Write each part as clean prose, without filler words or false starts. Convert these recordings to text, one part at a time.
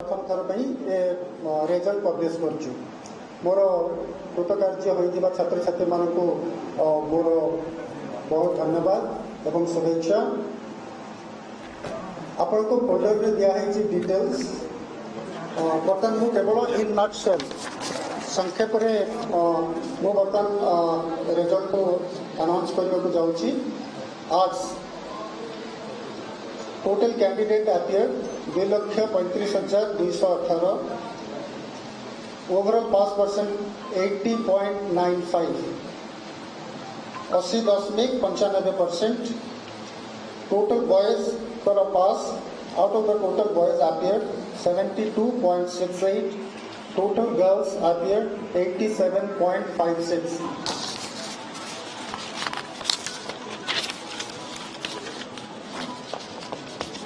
प्रथम थर result publish कर मोर कृतकार्य होता छात्र छात्री मानक मोर बहुत धन्यवाद एवं शुभेच्छा। आपण को फोल्डर में दिखाई डिटेल्स बर्तमान मु केवल इन नटसेल संक्षेप मु बर्तमान रिजल्ट को अनाउंस करने को जाऊँगी। आज total candidate appear 2,35,218, overall pass percent 80.95, 80.95%। Total boys for a pass out of the total boys appeared 72.68, total girls appeared 87.56.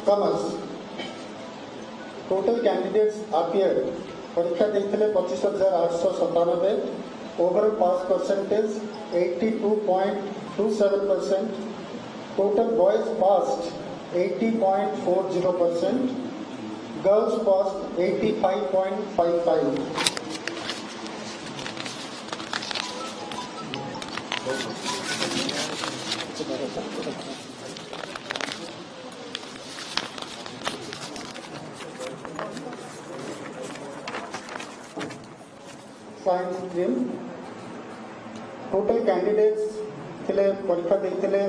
Commerce total candidates appeared परीक्षा देते 25,897, overall pass percentage 82.27%, total boys passed 80.40%, girls passed 85.55. Science stream total candidates थिले परीक्षा देते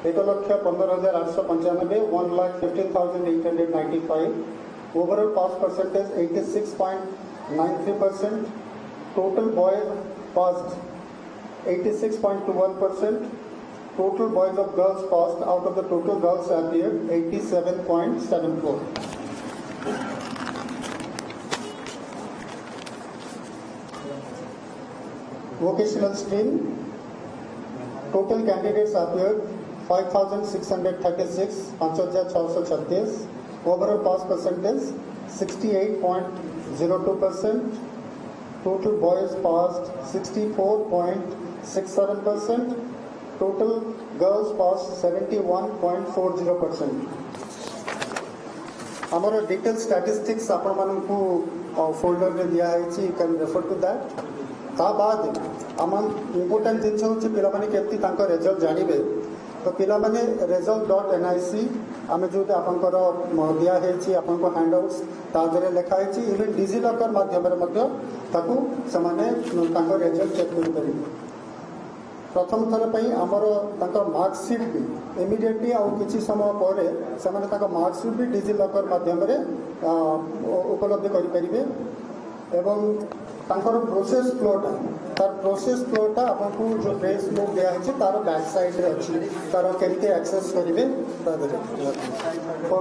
1,15,895, 1,15,895, overall pass percentage 86.93%, total boys passed 86.21%, total boys of girls passed out of the total girls appeared 87.74. Vocational stream total candidates appeared 5,636, 5,636, overall pass percentage 68.02%, total boys passed 64.67%, total girls passed 71.40%. हमारा detail statistics आपण मानकु folder में दिया है, you can refer to that. ता बाद आम important जिनस हूँ पे केमती रिजल्ट जानवे तो पिलाने result.nic आम जो आपंकर दिखाई आपको हैंडआउट्स तादरे लिखाई इवन डिजिलॉकर माध्यम रिजल्ट चेक कर प्रथम थर आमर मार्कसीट भी इमिडिएटली आउ किसी समय पर मार्कसीट भी डिजिलॉकर माध्यम उपलब्ध करें एवं प्रोसेस फ्लोटा आपको जो प्रेस बुक दिखाई तार बैक साइड रे अच्छी तार केमती एक्सेस करेंगे।